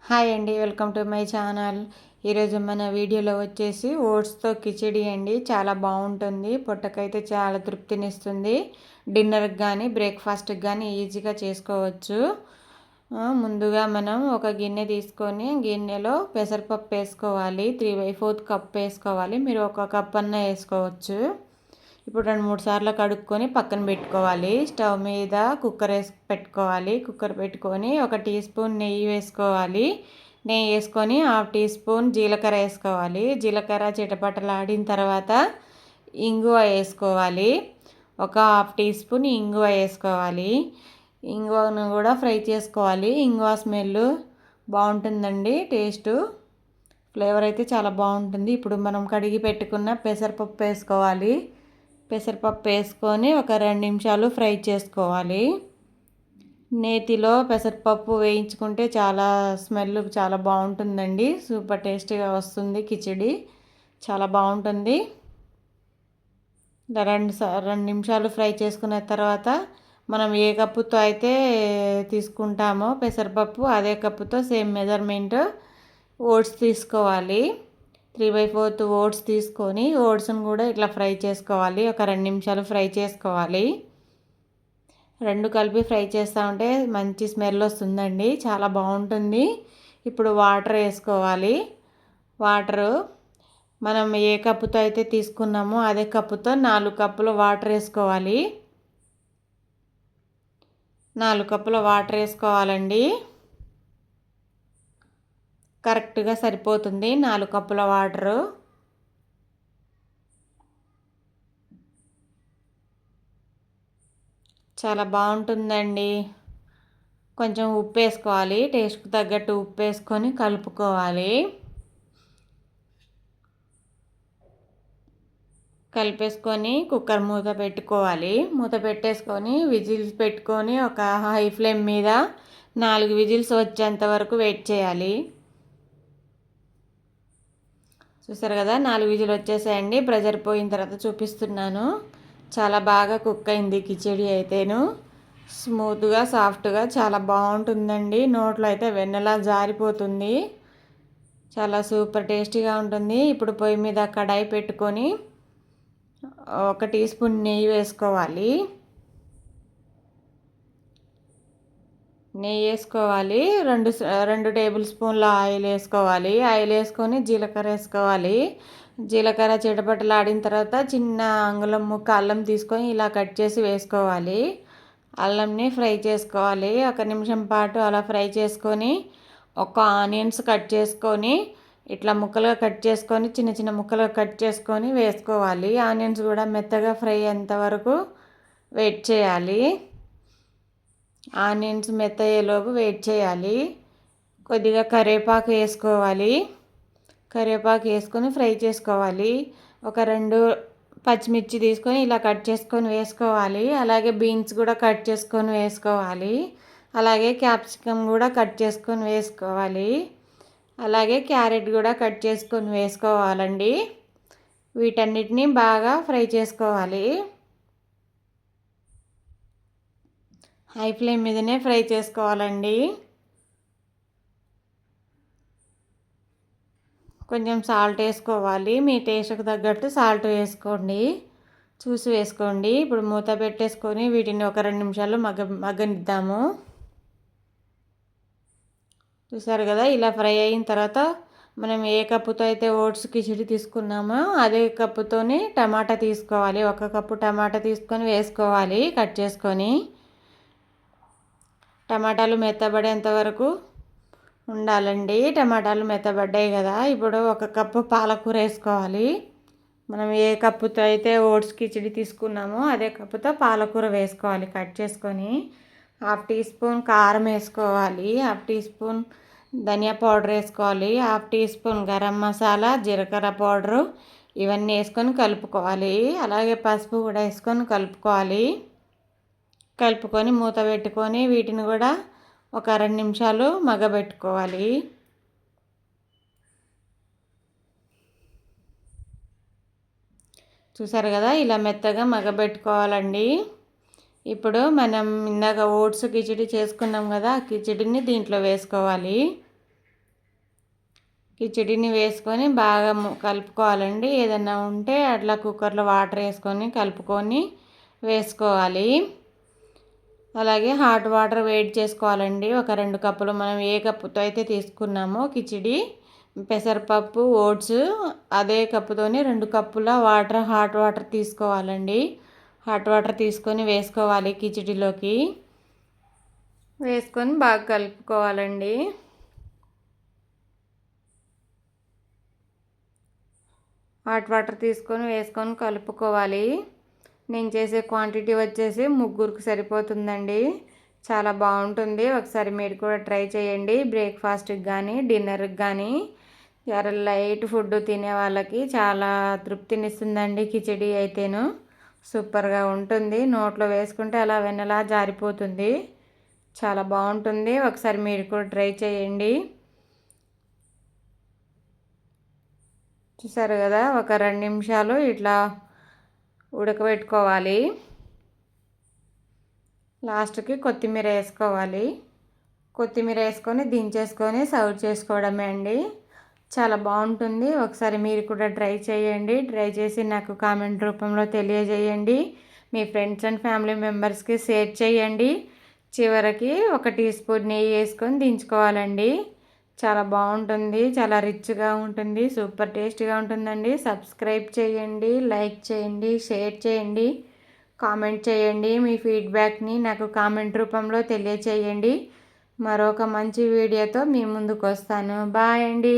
Hi అండి, welcome to my channel. ఈరోజు మన వీడియోలో వచ్చేసి ఓట్స్తో కిచిడి అండి. చాలా బాగుంటుంది, పొట్టకైతే చాలా తృప్తినిస్తుంది. డిన్నర్కి కానీ బ్రేక్ఫాస్ట్కి కానీ ఈజీగా చేసుకోవచ్చు. ముందుగా మనం ఒక గిన్నె తీసుకొని గిన్నెలో పెసరపప్పు వేసుకోవాలి. 3/4 కప్ వేసుకోవాలి. మీరు ఒక కప్ అన్న వేసుకోవచ్చు. ఇప్పుడు 2-3 సార్లు కడుక్కొని పక్కన పెట్టుకోవాలి. స్టవ్ మీద కుక్కర్ పెట్టుకోవాలి. కుక్కర్ పెట్టుకొని 1 టీ స్పూన్ నెయ్యి వేసుకోవాలి. నెయ్యి వేసుకొని 1/2 టీ స్పూన్ జీలకర్ర వేసుకోవాలి. జీలకర్ర చిటపటలాడిన తర్వాత ఇంగువ వేసుకోవాలి. 1/2 టీ స్పూన్ ఇంగువ వేసుకోవాలి. ఇంగువను కూడా ఫ్రై చేసుకోవాలి. ఇంగువ స్మెల్ బాగుంటుందండి, టేస్టు ఫ్లేవర్ అయితే చాలా బాగుంటుంది. ఇప్పుడు మనం కడిగి పెట్టుకున్న పెసరపప్పు వేసుకోవాలి. పెసరపప్పు వేసుకొని ఒక 2 నిమిషాలు ఫ్రై చేసుకోవాలి. నేతిలో పెసరపప్పు వేయించుకుంటే చాలా స్మెల్ చాలా బాగుంటుందండి. సూపర్ టేస్టీగా వస్తుంది కిచిడి, చాలా బాగుంటుంది. 2 నిమిషాలు ఫ్రై చేసుకున్న తర్వాత మనం ఏ కప్పుతో అయితే తీసుకుంటామో పెసరపప్పు, అదే కప్పుతో సేమ్ మెజర్మెంట్ ఓట్స్ తీసుకోవాలి. 3/4 ఓట్స్ తీసుకొని ఓట్స్ని కూడా ఇట్లా ఫ్రై చేసుకోవాలి. ఒక 2 నిమిషాలు ఫ్రై చేసుకోవాలి. 2 కలిపి ఫ్రై చేస్తూ ఉంటే మంచి స్మెల్ వస్తుందండి, చాలా బాగుంటుంది. ఇప్పుడు వాటర్ వేసుకోవాలి. వాటరు మనం ఏ కప్పుతో అయితే తీసుకున్నామో అదే కప్పుతో 4 కప్పుల వాటర్ వేసుకోవాలి. 4 కప్పుల వాటర్ వేసుకోవాలండి. కరెక్ట్గా సరిపోతుంది 4 కప్పుల వాటరు. చాలా బాగుంటుందండి. కొంచెం ఉప్పు వేసుకోవాలి. టేస్ట్కి తగ్గట్టు ఉప్పు వేసుకొని కలుపుకోవాలి. కలిపేసుకొని కుక్కర్ మూత పెట్టుకోవాలి. మూత పెట్టేసుకొని విజిల్స్ పెట్టుకొని ఒక హై ఫ్లేమ్ మీద 4 విజిల్స్ వచ్చేంత వరకు వెయిట్ చేయాలి. చూసారు కదా, 4 విజిల్ వచ్చేసాయండి. ప్రెజర్ పోయిన తర్వాత చూపిస్తున్నాను. చాలా బాగా కుక్ అయింది కిచిడి అయితేను. స్మూత్గా సాఫ్ట్గా చాలా బాగుంటుందండి. నోట్లో అయితే వెన్నలా జారిపోతుంది. చాలా సూపర్ టేస్టీగా ఉంటుంది. ఇప్పుడు పొయ్యి మీద కడాయి పెట్టుకొని 1 టీ స్పూన్ నెయ్యి వేసుకోవాలి. నెయ్యి వేసుకోవాలి. 2 టేబుల్ స్పూన్ల ఆయిల్ వేసుకోవాలి. ఆయిల్ వేసుకొని జీలకర్ర వేసుకోవాలి. జీలకర్ర చిటపటలాడిన తర్వాత చిన్న అంగుళం ముక్క అల్లం తీసుకొని ఇలా కట్ చేసి వేసుకోవాలి. అల్లంని ఫ్రై చేసుకోవాలి. 1 నిమిషం పాటు అలా ఫ్రై చేసుకొని ఒక ఆనియన్స్ కట్ చేసుకొని ఇట్లా ముక్కలుగా కట్ చేసుకొని చిన్న చిన్న ముక్కలుగా కట్ చేసుకొని వేసుకోవాలి. ఆనియన్స్ కూడా మెత్తగా ఫ్రై అయ్యేంత వరకు వెయిట్ చేయాలి. ఆనియన్స్ మెత్తయ్యేలోపు వెయిట్ చేయాలి. కొద్దిగా కరివేపాకు వేసుకోవాలి. కరివేపాకు వేసుకొని ఫ్రై చేసుకోవాలి. ఒక 2 పచ్చిమిర్చి తీసుకొని ఇలా కట్ చేసుకొని వేసుకోవాలి. అలాగే బీన్స్ కూడా కట్ చేసుకొని వేసుకోవాలి. అలాగే క్యాప్సికమ్ కూడా కట్ చేసుకొని వేసుకోవాలి. అలాగే క్యారెట్ కూడా కట్ చేసుకొని వేసుకోవాలండి. వీటన్నిటిని బాగా ఫ్రై చేసుకోవాలి. హై ఫ్లేమ్ మీదనే ఫ్రై చేసుకోవాలండి. కొంచెం సాల్ట్ వేసుకోవాలి. మీ టేస్ట్కి తగ్గట్టు సాల్ట్ వేసుకోండి, చూసి వేసుకోండి. ఇప్పుడు మూత పెట్టేసుకొని వీటిని ఒక 2 నిమిషాలు మగ్గనిద్దాము. చూసారు కదా, ఇలా ఫ్రై అయిన తర్వాత మనం ఏ కప్పుతో అయితే ఓట్స్ కిచిడి తీసుకున్నామో అదే కప్పుతోని టమాటా తీసుకోవాలి. 1 కప్పు టమాటా తీసుకొని వేసుకోవాలి కట్ చేసుకొని. టమాటాలు మెత్తబడేంత వరకు ఉండాలండి. టమాటాలు మెత్తబడ్డాయి కదా, ఇప్పుడు 1 కప్పు పాలకూర వేసుకోవాలి. మనం ఏ కప్పుతో అయితే ఓట్స్ కిచిడి తీసుకున్నామో అదే కప్పుతో పాలకూర వేసుకోవాలి కట్ చేసుకొని. 1/2 టీ స్పూన్ కారం వేసుకోవాలి. 1/2 టీ స్పూన్ ధనియా పౌడర్ వేసుకోవాలి. 1/2 టీ స్పూన్ గరం మసాలా, జీలకర్ర పౌడరు ఇవన్నీ వేసుకొని కలుపుకోవాలి. అలాగే పసుపు కూడా వేసుకొని కలుపుకోవాలి. కలుపుకొని మూత పెట్టుకొని వీటిని కూడా ఒక 2 నిమిషాలు మగ్గబెట్టుకోవాలి. చూసారు కదా, ఇలా మెత్తగా మగ్గబెట్టుకోవాలండి. ఇప్పుడు మనం ఇందాక ఓట్స్ కిచిడి చేసుకున్నాం కదా, ఆ కిచిడిని దీంట్లో వేసుకోవాలి. కిచిడిని వేసుకొని బాగా కలుపుకోవాలండి. ఏదైనా ఉంటే అట్లా కుక్కర్లో వాటర్ వేసుకొని కలుపుకొని వేసుకోవాలి. అలాగే హాట్ వాటర్ వేడి చేసుకోవాలండి. ఒక 2 కప్పులు మనం ఏ కప్పుతో అయితే తీసుకున్నామో కిచిడి పెసరపప్పు ఓట్స్ అదే కప్పుతోని 2 కప్పుల వాటర్ హాట్ వాటర్ తీసుకోవాలండి. హాట్ వాటర్ తీసుకొని వేసుకోవాలి కిచిడిలోకి. వేసుకొని బాగా కలుపుకోవాలండి. హాట్ వాటర్ తీసుకొని వేసుకొని కలుపుకోవాలి. నేను చేసే క్వాంటిటీ వచ్చేసి 3కి సరిపోతుందండి. చాలా బాగుంటుంది. ఒకసారి మీరు కూడా ట్రై చేయండి. బ్రేక్ఫాస్ట్కి కానీ డిన్నర్కి కానీ లైట్ ఫుడ్ తినే వాళ్ళకి చాలా తృప్తినిస్తుందండి కిచిడి అయితేను. సూపర్గా ఉంటుంది. నోట్లో వేసుకుంటే అలా వెన్నలా జారిపోతుంది. చాలా బాగుంటుంది. ఒకసారి మీరు కూడా ట్రై చేయండి. చూసారు కదా, ఒక 2 నిమిషాలు ఇట్లా ఉడకబెట్టుకోవాలి. లాస్ట్కి కొత్తిమీర వేసుకోవాలి. కొత్తిమీర వేసుకొని దించేసుకొని సర్వ్ చేసుకోవడమే అండి. చాలా బాగుంటుంది. ఒకసారి మీరు కూడా ట్రై చేయండి. ట్రై చేసి నాకు కామెంట్ రూపంలో తెలియజేయండి. మీ ఫ్రెండ్స్ అండ్ ఫ్యామిలీ మెంబర్స్కి షేర్ చేయండి. చివరికి 1 టీ స్పూన్ నెయ్యి వేసుకొని దించుకోవాలండి. చాలా బాగుంటుంది. చాలా రిచ్గా ఉంటుంది. సూపర్ టేస్టీగా ఉంటుందండి. సబ్స్క్రైబ్ చేయండి, లైక్ చేయండి, షేర్ చేయండి, కామెంట్ చేయండి. మీ ఫీడ్బ్యాక్ని నాకు కామెంట్ రూపంలో తెలియచేయండి. మరొక మంచి వీడియోతో మీ ముందుకు వస్తాను. బాయ్ అండి.